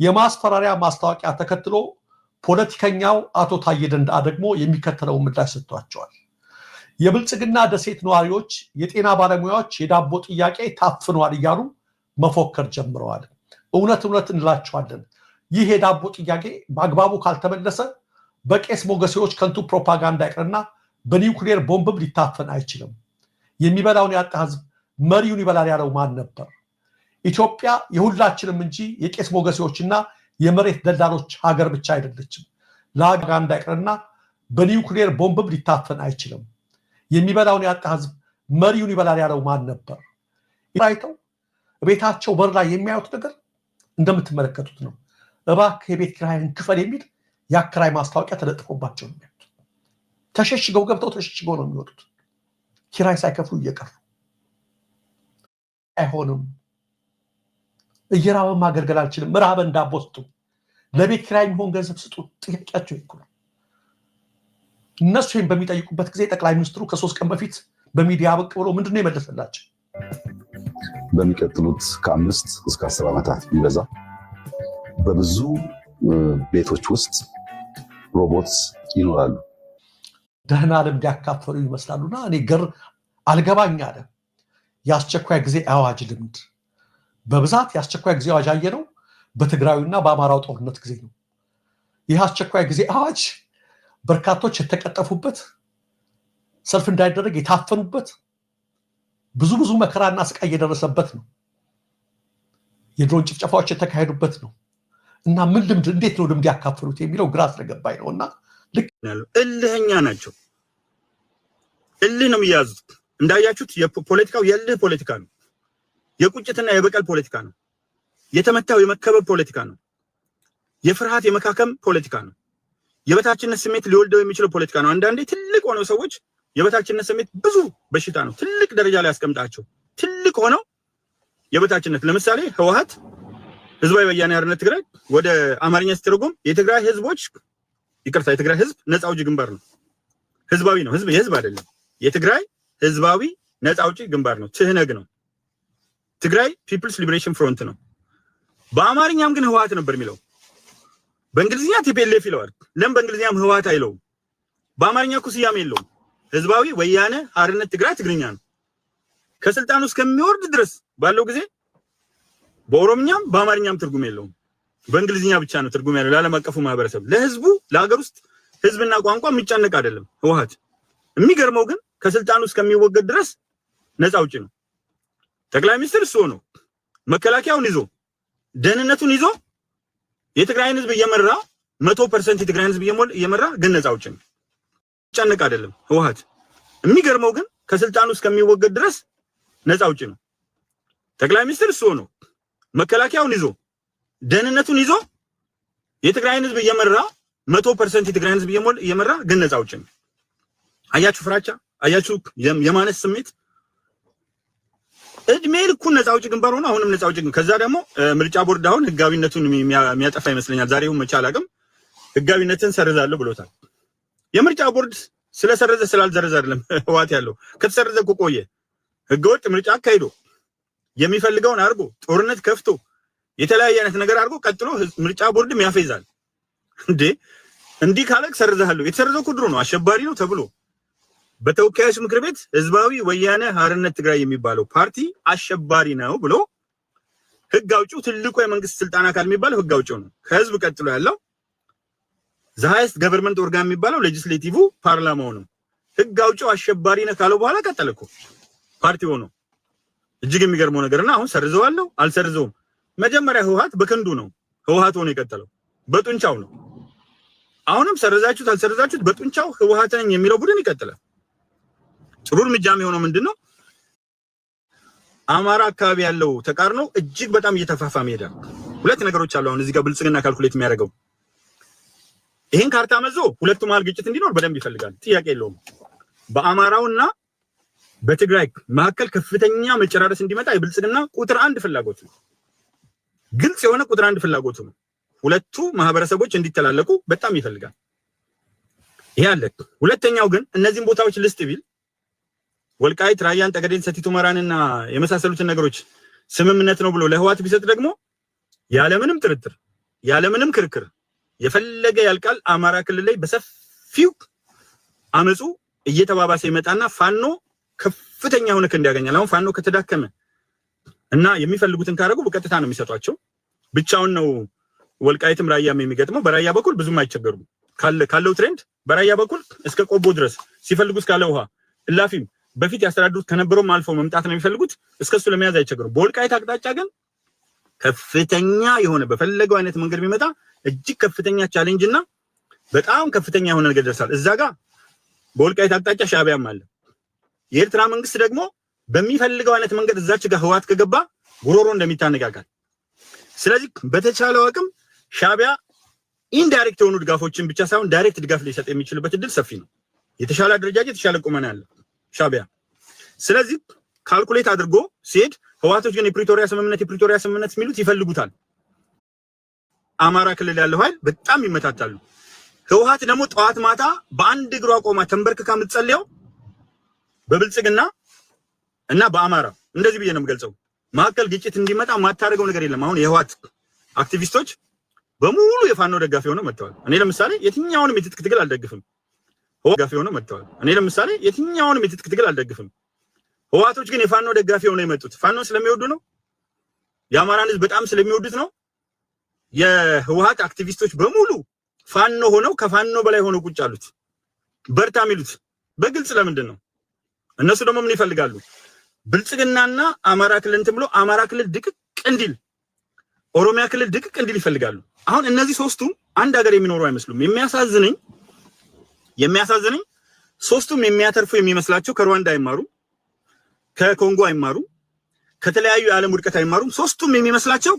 የማስፈራሪያ ማስታወቂያ ተከትሎ ፖለቲከኛው አቶ ታዬ ደንደዓ ደግሞ የሚከተለው ምላሽ ሰጥቷቸዋል። የብልጽግና ደሴት ነዋሪዎች፣ የጤና ባለሙያዎች የዳቦ ጥያቄ ታፍኗል እያሉ መፎከር ጀምረዋል። እውነት እንላቸዋለን፣ ይህ የዳቦ ጥያቄ በአግባቡ ካልተመለሰ በቄስ ሞገሴዎች ከንቱ ፕሮፓጋንዳ ይቅርና በኒውክሌር ቦምብም ሊታፈን አይችልም። የሚበላውን ያጣ ህዝብ መሪውን ይበላል ያለው ማን ነበር? ኢትዮጵያ የሁላችንም እንጂ የቄስ ሞገሴዎችና የመሬት ደላሎች ሀገር ብቻ አይደለችም። ለፕሮፓጋንዳ ይቅርና በኒውክሌር ቦምብም ሊታፈን አይችልም። የሚበላውን ያጣ ህዝብ መሪውን ይበላል ያለው ማን ነበር? ይታይተው ቤታቸው በር ላይ የሚያዩት ነገር እንደምትመለከቱት ነው። እባክህ የቤት ኪራይን ክፈል የሚል የአከራይ ማስታወቂያ ተለጥፎባቸው ነው የሚያዩት። ተሸሽገው ገብተው ተሸሽገው ነው የሚወጡት፣ ኪራይ ሳይከፍሉ እየቀሩ። አይሆንም፣ እየራበን ማገልገል አልችልም፣ ምራበን ዳቦ ስጡ፣ ለቤት ኪራይ የሚሆን ገንዘብ ስጡ። ጥያቄያቸው ይኩ ነው። እነሱ ይህን በሚጠይቁበት ጊዜ ጠቅላይ ሚኒስትሩ ከ3 ቀን በፊት በሚዲያ ብቅ ብሎ ምንድነው የመለሰላቸው? በሚቀጥሉት ከ5 እስከ 10 ዓመታት ቢበዛ በብዙ ቤቶች ውስጥ ሮቦትስ ይኖራሉ። ደህና ልምድ ያካፈሉ ይመስላሉና እኔ አልገባኝ አለ። የአስቸኳይ ጊዜ አዋጅ ልምድ በብዛት የአስቸኳይ ጊዜ አዋጅ ያየነው በትግራዩና በአማራው ጦርነት ጊዜ ነው። ይህ አስቸኳይ ጊዜ አዋጅ በርካቶች የተቀጠፉበት፣ ሰልፍ እንዳይደረግ የታፈኑበት፣ ብዙ መከራና ስቃይ የደረሰበት ነው። የድሮን ጭፍጨፋዎች የተካሄዱበት ነው። እና ምን ልምድ እንዴት ነው ልምድ ያካፈሉት የሚለው ግራ ስለገባኝ ነውና ልክ እልህኛ ናቸው። እልህ ነው የሚያዙት። እንዳያችሁት የፖለቲካው የእልህ ፖለቲካ ነው። የቁጭትና የበቀል ፖለቲካ ነው። የተመታው የመከበብ ፖለቲካ ነው። የፍርሃት የመካከም ፖለቲካ ነው። የበታችነት ስሜት ሊወልደው የሚችለው ፖለቲካ ነው። አንዳንዴ ትልቅ ሆነው ሰዎች የበታችነት ስሜት ብዙ በሽታ ነው። ትልቅ ደረጃ ላይ ያስቀምጣቸው። ትልቅ ሆነው የበታችነት ለምሳሌ ህወሓት ህዝባዊ ወያኔ ሓርነት ትግራይ ወደ አማርኛ ሲተረጎም የትግራይ ህዝቦች የትግራይ ህዝብ ነፃ አውጪ ግንባር ነው። ህዝባዊ ነው። የህዝብ አይደለም። የትግራይ ህዝባዊ ነፃ አውጪ ግንባር ነው። ትህነግ ነው። ትግራይ ፒፕልስ ሊበሬሽን ፍሮንት ነው። በአማርኛም ግን ህወሓት ነበር የሚለው። በእንግሊዝኛ ቲፒኤልኤፍ ይለዋል። ለምን በእንግሊዝኛም ህወሓት አይለውም? በአማርኛ እኮ ስያሜ የለውም። ህዝባዊ ወያነ ሓርነት ትግራይ ትግርኛ ነው። ከስልጣኑ እስከሚወርድ ድረስ ባለው ጊዜ በኦሮምኛም በአማርኛም ትርጉም የለውም። በእንግሊዝኛ ብቻ ነው ትርጉም ያለው ለዓለም አቀፉ ማህበረሰብ። ለህዝቡ ለሀገር ውስጥ ህዝብና ቋንቋ የሚጨነቅ አይደለም ህወሓት። የሚገርመው ግን ከስልጣኑ እስከሚወገድ ድረስ ነፃ አውጪ ነው። ጠቅላይ ሚኒስትር እሱ ነው። መከላከያውን ይዞ ደህንነቱን ይዞ የትግራይን ህዝብ እየመራ 100% የትግራይን ህዝብ እየመራ ግን ነፃ አውጪ ነው። የሚጨነቅ አይደለም ህወሓት። የሚገርመው ግን ከስልጣኑ እስከሚወገድ ድረስ ነፃ አውጪ ነው። ጠቅላይ ሚኒስትር እሱ ነው። መከላከያውን ይዞ ደህንነቱን ይዞ የትግራይን ህዝብ እየመራ 100% የትግራይን ህዝብ እየመራ ግን ነፃ አውጪ ነው። አያችሁ ፍራቻ፣ አያችሁ የማነስ ስሜት። እድሜ ልኩን ነፃ አውጪ ግንባር ሆነ አሁንም ነፃ አውጪ። ከዛ ደግሞ ምርጫ ቦርድ አሁን ህጋዊነቱን የሚያጠፋ ይመስለኛል። ዛሬው መቻል አቅም ህጋዊነትን ሰርዛለሁ ብሎታል። የምርጫ ቦርድ ስለሰረዘ ስላልዘረዘ አይደለም ህወሓት ያለው። ከተሰረዘ እኮ ቆየ። ህገወጥ ምርጫ አካሂዶ የሚፈልገውን አድርጎ ጦርነት ከፍቶ የተለያየ አይነት ነገር አድርጎ ቀጥሎ ምርጫ ቦርድም ያፈይዛል እንዴ። እንዲህ ካለክ ሰርዘሃለሁ። የተሰረዘው እኮ ድሮ ነው። አሸባሪ ነው ተብሎ በተወካዮች ምክር ቤት ህዝባዊ ወያነ ሓርነት ትግራይ የሚባለው ፓርቲ አሸባሪ ነው ብሎ ህግ አውጪው ትልቁ የመንግስት ስልጣን አካል የሚባለው ህግ አውጪው ነው። ከህዝብ ቀጥሎ ያለው ዘ ሃይስት ገቨርንመንት ኦርጋን የሚባለው ሌጂስሌቲቭ ፓርላማው ነው። ህግ አውጪው አሸባሪ ነው ካለው በኋላ ቀጠለ እኮ ፓርቲ ሆኖ። እጅግ የሚገርመው ነገርና አሁን ሰርዘዋለሁ አልሰርዘውም። መጀመሪያ ህወሓት በክንዱ ነው ህወሓት ሆኖ የቀጠለው በጡንቻው ነው። አሁንም ሰርዛችሁት አልሰርዛችሁት በጡንቻው ህወሓት ነኝ የሚለው ቡድን ይቀጥላል። ጥሩ እርምጃ የሚሆነው ምንድነው? አማራ አካባቢ ያለው ተቃርኖ እጅግ በጣም እየተፋፋመ ሄደ። ሁለት ነገሮች አሉ አሁን እዚህ ጋር ብልጽግና ካልኩሌት የሚያደርገው። ይሄን ካርታ መዞ ሁለቱ መሀል ግጭት እንዲኖር በደንብ ይፈልጋል። ጥያቄ የለውም። በአማራውና በትግራይ መካከል ከፍተኛ መጨራረስ እንዲመጣ የብልጽግና ቁጥር 1 ፍላጎት ነው። ግልጽ የሆነ ቁጥር 1 ፍላጎት ነው። ሁለቱ ማህበረሰቦች እንዲተላለቁ በጣም ይፈልጋል። ይሄ አለ። ሁለተኛው ግን እነዚህን ቦታዎች ልስጥ ቢል ወልቃይት ራያን ጠገዴን ሰቲት ሁመራንና የመሳሰሉትን ነገሮች ስምምነት ነው ብሎ ለህዋት ቢሰጥ ደግሞ ያለምንም ጥርጥር ያለምንም ክርክር የፈለገ ያልቃል አማራ ክልል ላይ በሰፊው አመጹ እየተባባሰ ይመጣና ፋኖ ከፍተኛ ሆነ እንዲያገኛል። አሁን ፋኖ ከተዳከመ እና የሚፈልጉትን ካረጉ በቀጥታ ነው የሚሰጧቸው። ብቻውን ነው ወልቃይትም ራያም የሚገጥመው። በራያ በኩል ብዙም አይቸገሩም ካለው ትሬንድ በራያ በኩል እስከ ቆቦ ድረስ ሲፈልጉ እስካለ ውሃ እላፊም በፊት ያስተዳድሩት ከነበረው አልፎ መምጣት ነው የሚፈልጉት። እስከሱ ለመያዝ አይቸገሩም። በወልቃይት አቅጣጫ ግን ከፍተኛ የሆነ በፈለገው አይነት መንገድ የሚመጣ እጅግ ከፍተኛ ቻሌንጅ እና በጣም ከፍተኛ የሆነ ነገር ደርሳል። እዛ ጋር በወልቃይት አቅጣጫ ሻዕቢያም አለ። የኤርትራ መንግስት ደግሞ በሚፈልገው አይነት መንገድ እዛች ጋር ህዋት ከገባ ጉሮሮ እንደሚታነጋጋል። ስለዚህ በተቻለው አቅም ሻዕቢያ ኢንዳይሬክት የሆኑ ድጋፎችን ብቻ ሳይሆን ዳይሬክት ድጋፍ ሊሰጥ የሚችልበት እድል ሰፊ ነው። የተሻለ አደረጃጀት የተሻለ ቁመና ያለው ሻዕቢያ። ስለዚህ ካልኩሌት አድርጎ ሲሄድ ህዋቶች ግን የፕሪቶሪያ ስምምነት የሚሉት ይፈልጉታል። አማራ ክልል ያለው ኃይል በጣም ይመታታሉ። ህዋት ደግሞ ጠዋት ማታ በአንድ እግሯ ቆማ ተንበርክካ የምትጸልየው በብልጽግና እና በአማራ እንደዚህ ብዬ ነው የምገልጸው። ማከል ግጭት እንዲመጣ ማታረገው ነገር የለም። አሁን የህዋት አክቲቪስቶች በሙሉ የፋኖ ደጋፊ ሆነው መጥተዋል። እኔ ለምሳሌ የትኛውንም የትጥቅ ትግል አልደግፍም። ደጋፊ ሆነው መጥተዋል። እኔ ለምሳሌ የትኛውንም የትጥቅ ትግል አልደግፍም። ህዋቶች ግን የፋኖ ደጋፊ ሆነው የመጡት ፋኖ ስለሚወዱ ነው። የአማራን ህዝብ በጣም ስለሚወዱት ነው። የህዋት አክቲቪስቶች በሙሉ ፋኖ ሆነው ከፋኖ በላይ ሆነው ቁጭ አሉት። በርታ የሚሉት በግልጽ ለምንድን ነው? እነሱ ደግሞ ምን ይፈልጋሉ? ብልጽግናና አማራ ክልል እንትን ብሎ አማራ ክልል ድቅቅ እንዲል፣ ኦሮሚያ ክልል ድቅቅ እንዲል ይፈልጋሉ። አሁን እነዚህ ሶስቱም አንድ ሀገር የሚኖሩ አይመስሉም። የሚያሳዝነኝ ሶስቱም የሚያተርፉ የሚመስላቸው ከሩዋንዳ አይማሩም፣ ከኮንጎ አይማሩም፣ ከተለያዩ የዓለም ውድቀት አይማሩም። ሶስቱም የሚመስላቸው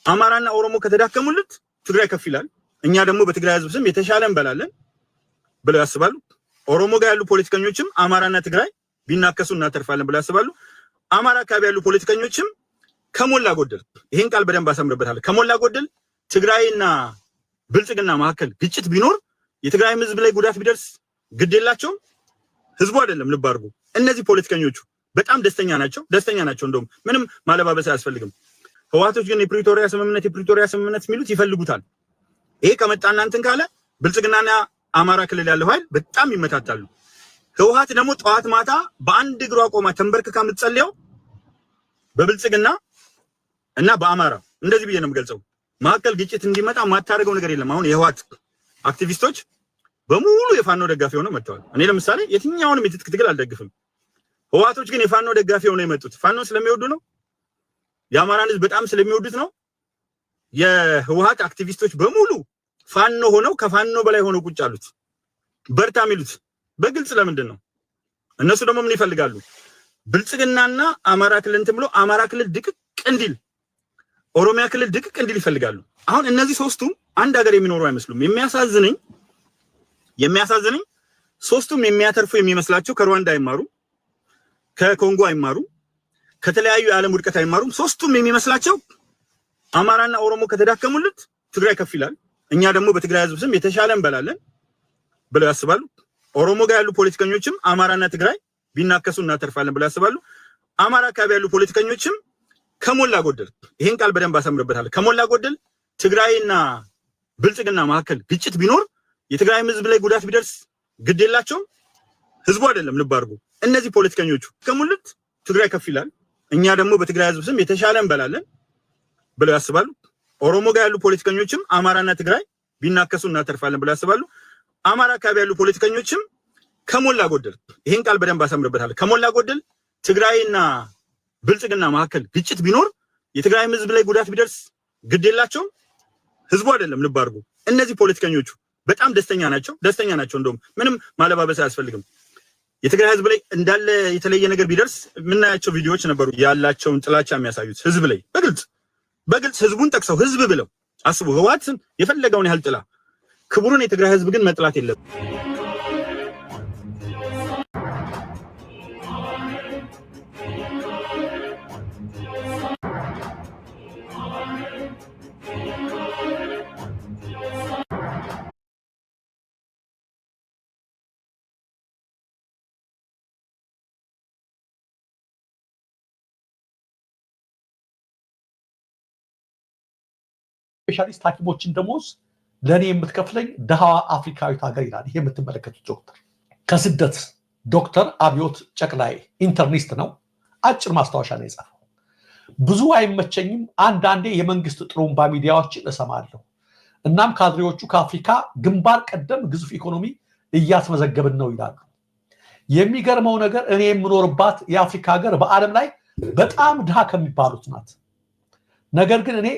አማራና ኦሮሞ ከተዳከሙለት ትግራይ ከፍ ይላል፣ እኛ ደግሞ በትግራይ ህዝብ ስም የተሻለ እንበላለን ብለው ያስባሉ። ኦሮሞ ጋር ያሉ ፖለቲከኞችም አማራና ትግራይ ቢናከሱ እናተርፋለን ብለው ያስባሉ። አማራ አካባቢ ያሉ ፖለቲከኞችም ከሞላ ጎደል ይሄን ቃል በደንብ አሰምርበታለሁ። ከሞላ ጎደል ትግራይና ብልጽግና መካከል ግጭት ቢኖር የትግራይ ህዝብ ላይ ጉዳት ቢደርስ ግድ የላቸውም። ህዝቡ አይደለም፣ ልብ አድርጉ። እነዚህ ፖለቲከኞቹ በጣም ደስተኛ ናቸው። እንደውም ምንም ማለባበስ አያስፈልግም። ህዋቶች ግን የፕሪቶሪያ ስምምነት የሚሉት ይፈልጉታል። ይሄ ከመጣና እንትን ካለ ብልጽግናና አማራ ክልል ያለው ኃይል በጣም ይመታታሉ። ህዋት ደግሞ ጠዋት ማታ በአንድ እግሯ ቆማ ተንበርክካ የምትጸልየው በብልጽግና እና በአማራ እንደዚህ ብዬ ነው የምገልጸው። ማከል ግጭት እንዲመጣ ማታረገው ነገር የለም። አሁን የህዋት አክቲቪስቶች በሙሉ የፋኖ ደጋፊ ሆነው መጥተዋል። እኔ ለምሳሌ የትኛውንም የትጥቅ ትግል አልደግፍም። ህዋቶች ግን የፋኖ ደጋፊ ሆነው የመጡት ፋኖ ስለሚወዱ ነው። የአማራን ህዝብ በጣም ስለሚወዱት ነው። የህዋት አክቲቪስቶች በሙሉ ፋኖ ሆነው ከፋኖ በላይ ሆነው ቁጭ አሉት። በርታ የሚሉት በግልጽ ለምንድን ነው? እነሱ ደግሞ ምን ይፈልጋሉ? ብልጽግናና አማራ ክልል እንትን ብሎ አማራ ክልል ድቅቅ እንዲል፣ ኦሮሚያ ክልል ድቅቅ እንዲል ይፈልጋሉ። አሁን እነዚህ ሶስቱም አንድ ሀገር የሚኖሩ አይመስሉም። የሚያሳዝነኝ ሶስቱም የሚያተርፉ የሚመስላቸው ከሩዋንዳ አይማሩ፣ ከኮንጎ አይማሩ፣ ከተለያዩ የዓለም ውድቀት አይማሩም። ሶስቱም የሚመስላቸው አማራና ኦሮሞ ከተዳከሙለት ትግራይ ከፍ ይላል፣ እኛ ደግሞ በትግራይ ህዝብ ስም የተሻለ እንበላለን ብለው ያስባሉ። ኦሮሞ ጋር ያሉ ፖለቲከኞችም አማራና ትግራይ ቢናከሱ እናተርፋለን ብለው ያስባሉ። አማራ አካባቢ ያሉ ፖለቲከኞችም ከሞላ ጎደል ይሄን ቃል በደንብ አሰምርበታለሁ። ከሞላ ጎደል ትግራይና ብልጽግና መካከል ግጭት ቢኖር የትግራይ ህዝብ ላይ ጉዳት ቢደርስ ግድ የላቸውም። ህዝቡ አይደለም፣ ልብ አድርጉ። እነዚህ ፖለቲከኞቹ ከሙሉት ትግራይ ከፍ ይላል፣ እኛ ደግሞ በትግራይ ህዝብ ስም የተሻለ እንበላለን ብለው ያስባሉ። ኦሮሞ ጋር ያሉ ፖለቲከኞችም አማራና ትግራይ ቢናከሱ እናተርፋለን ብለው ያስባሉ። አማራ አካባቢ ያሉ ፖለቲከኞችም ከሞላ ጎደል ይሄን ቃል በደንብ አሰምርበታለሁ። ከሞላ ጎደል ትግራይና ብልጽግና መካከል ግጭት ቢኖር የትግራይ ህዝብ ላይ ጉዳት ቢደርስ ግድ የላቸውም። ህዝቡ አይደለም፣ ልብ አድርጉ። እነዚህ ፖለቲከኞቹ በጣም ደስተኛ ናቸው። እንደውም ምንም ማለባበስ አያስፈልግም። የትግራይ ህዝብ ላይ እንዳለ የተለየ ነገር ቢደርስ የምናያቸው ቪዲዮዎች ነበሩ፣ ያላቸውን ጥላቻ የሚያሳዩት ህዝብ ላይ በግልጽ ህዝቡን ጠቅሰው ህዝብ ብለው አስቡ። ህዋትን የፈለገውን ያህል ጥላ፣ ክቡርን የትግራይ ህዝብ ግን መጥላት የለም። ስፔሻሊስት ሐኪሞችን ደሞዝ ለኔ የምትከፍለኝ ደሃዋ አፍሪካዊት ሀገር ይላል። ይሄ የምትመለከቱት ዶክተር ከስደት ዶክተር አብዮት ጨቅላይ ኢንተርኒስት ነው። አጭር ማስታወሻ ነው የጻፈው። ብዙ አይመቸኝም፣ አንዳንዴ የመንግስት ጥሩምባ ሚዲያዎችን እሰማለሁ። እናም ካድሬዎቹ ከአፍሪካ ግንባር ቀደም ግዙፍ ኢኮኖሚ እያስመዘገብን ነው ይላሉ። የሚገርመው ነገር እኔ የምኖርባት የአፍሪካ ሀገር በዓለም ላይ በጣም ድሃ ከሚባሉት ናት። ነገር ግን እኔ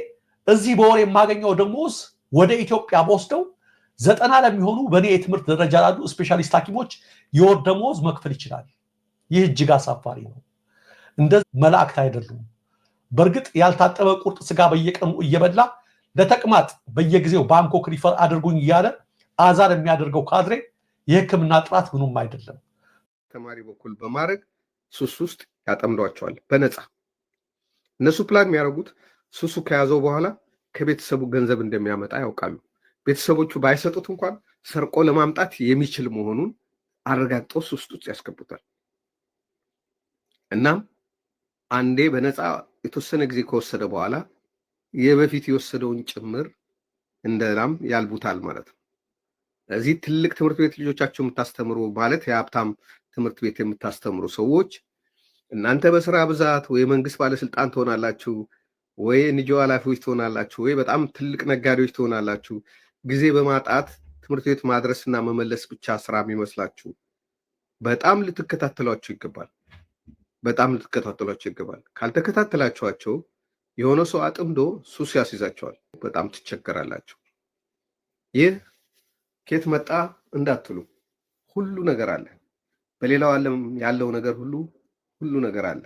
እዚህ በወር የማገኘው ደሞዝ ወደ ኢትዮጵያ በወስደው 90 ለሚሆኑ በእኔ የትምህርት ደረጃ ላሉ ስፔሻሊስት ሐኪሞች የወር ደሞዝ መክፈል ይችላል። ይህ እጅግ አሳፋሪ ነው። እንደ መላእክት አይደሉም። በእርግጥ ያልታጠበ ቁርጥ ስጋ በየቀኑ እየበላ ለተቅማጥ በየጊዜው ባንኮክ ሪፈር አድርጉኝ እያለ አዛር የሚያደርገው ካድሬ የሕክምና ጥራት ምኑም አይደለም። ተማሪ በኩል በማድረግ ሱስ ውስጥ ያጠምዷቸዋል በነፃ። እነሱ ፕላን የሚያደርጉት ሱሱ ከያዘው በኋላ ከቤተሰቡ ገንዘብ እንደሚያመጣ ያውቃሉ። ቤተሰቦቹ ባይሰጡት እንኳን ሰርቆ ለማምጣት የሚችል መሆኑን አረጋግጠው ሱስ ውስጥ ያስገቡታል። እናም አንዴ በነፃ የተወሰነ ጊዜ ከወሰደ በኋላ የበፊት የወሰደውን ጭምር እንደላም ያልቡታል ማለት ነው። እዚህ ትልቅ ትምህርት ቤት ልጆቻችሁ የምታስተምሩ ማለት የሀብታም ትምህርት ቤት የምታስተምሩ ሰዎች እናንተ በስራ ብዛት ወይ መንግስት ባለስልጣን ትሆናላችሁ፣ ወይ ኤንጂኦ ኃላፊዎች ትሆናላችሁ፣ ወይ በጣም ትልቅ ነጋዴዎች ትሆናላችሁ። ጊዜ በማጣት ትምህርት ቤት ማድረስና መመለስ ብቻ ስራ የሚመስላችሁ በጣም ልትከታተሏቸው ይገባል። በጣም ልትከታተሏቸው ይገባል። ካልተከታተላችኋቸው የሆነ ሰው አጥምዶ ሱስ ያስይዛቸዋል። በጣም ትቸገራላችሁ። ይህ ከየት መጣ እንዳትሉ ሁሉ ነገር አለ። በሌላው ዓለም ያለው ነገር ሁሉ ነገር አለ።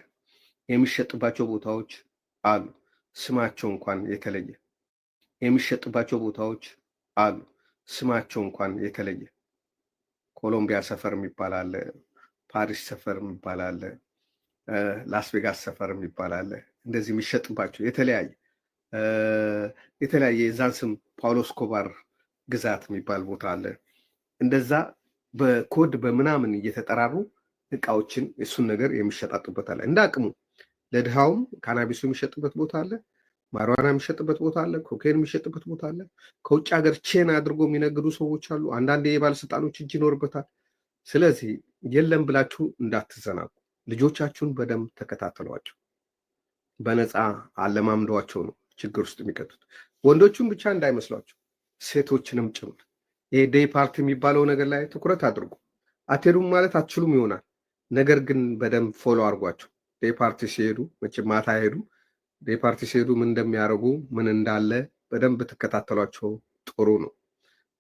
የሚሸጥባቸው ቦታዎች አሉ፣ ስማቸው እንኳን የተለየ የሚሸጥባቸው ቦታዎች አሉ፣ ስማቸው እንኳን የተለየ ኮሎምቢያ ሰፈር የሚባል አለ፣ ፓሪስ ሰፈር የሚባል አለ፣ ላስ ቬጋስ ሰፈር የሚባል አለ። እንደዚህ የሚሸጥባቸው የተለያየ የዛን ስም ፓውሎስ ኮባር ግዛት የሚባል ቦታ አለ። እንደዛ በኮድ በምናምን እየተጠራሩ እቃዎችን እሱን ነገር የሚሸጣጡበት አለ። እንደ አቅሙ ለድሃውም ካናቢሱ የሚሸጥበት ቦታ አለ፣ ማሪዋና የሚሸጥበት ቦታ አለ፣ ኮኬን የሚሸጥበት ቦታ አለ። ከውጭ ሀገር ቼን አድርጎ የሚነግዱ ሰዎች አሉ። አንዳንድ የባለስልጣኖች እጅ ይኖርበታል። ስለዚህ የለም ብላችሁ እንዳትዘናጉ። ልጆቻችሁን በደንብ ተከታተሏቸው። በነፃ አለማምዷቸው ነው ችግር ውስጥ የሚቀጡት። ወንዶቹን ብቻ እንዳይመስሏቸው ሴቶችንም ጭምር። ይሄ ዴይ ፓርቲ የሚባለው ነገር ላይ ትኩረት አድርጉ። አትሄዱም ማለት አትችሉም ይሆናል፣ ነገር ግን በደንብ ፎሎ አድርጓቸው። ዴይ ፓርቲ ሲሄዱ መቼም ማታ አይሄዱም። ዴይ ፓርቲ ሲሄዱ ምን እንደሚያደርጉ ምን እንዳለ በደንብ ተከታተሏቸው። ጥሩ ነው።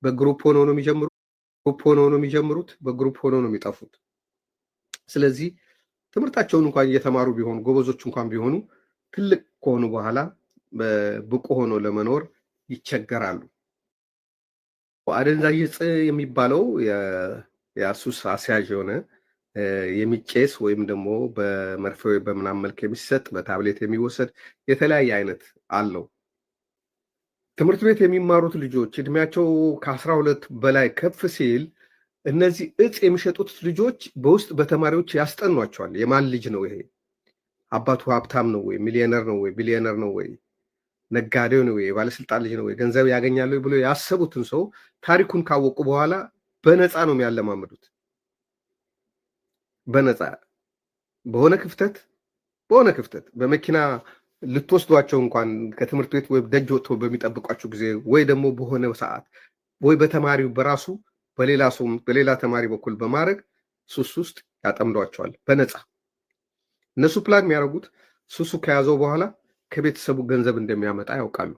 በግሩፕ ሆነው ነው የሚጀምሩት፣ በግሩፕ ሆነው ነው የሚጠፉት። ስለዚህ ትምህርታቸውን እንኳን እየተማሩ ቢሆኑ ጎበዞች እንኳን ቢሆኑ ትልቅ ከሆኑ በኋላ ብቁ ሆኖ ለመኖር ይቸገራሉ። አደንዛዥ ዕፅ የሚባለው የሱስ አስያዥ የሆነ የሚጨስ ወይም ደግሞ በመርፌ በምናምን መልክ የሚሰጥ በታብሌት የሚወሰድ የተለያየ አይነት አለው። ትምህርት ቤት የሚማሩት ልጆች እድሜያቸው ከ12 በላይ ከፍ ሲል እነዚህ ዕፅ የሚሸጡት ልጆች በውስጥ በተማሪዎች ያስጠኗቸዋል። የማን ልጅ ነው ይሄ? አባቱ ሀብታም ነው ወይ? ሚሊዮነር ነው ወይ? ቢሊዮነር ነው ወይ? ነጋዴው ነው ወይ? የባለስልጣን ልጅ ነው ወይ? ገንዘብ ያገኛሉ ብሎ ያሰቡትን ሰው ታሪኩን ካወቁ በኋላ በነፃ ነው የሚያለማምዱት። በነፃ በሆነ ክፍተት በመኪና ልትወስዷቸው እንኳን ከትምህርት ቤት ወይ ደጅ ወጥቶ በሚጠብቋቸው ጊዜ ወይ ደግሞ በሆነ ሰዓት ወይ በተማሪው በራሱ በሌላ ተማሪ በኩል በማድረግ ሱስ ውስጥ ያጠምዷቸዋል በነፃ። እነሱ ፕላን የሚያደርጉት ሱሱ ከያዘው በኋላ ከቤተሰቡ ገንዘብ እንደሚያመጣ ያውቃሉ።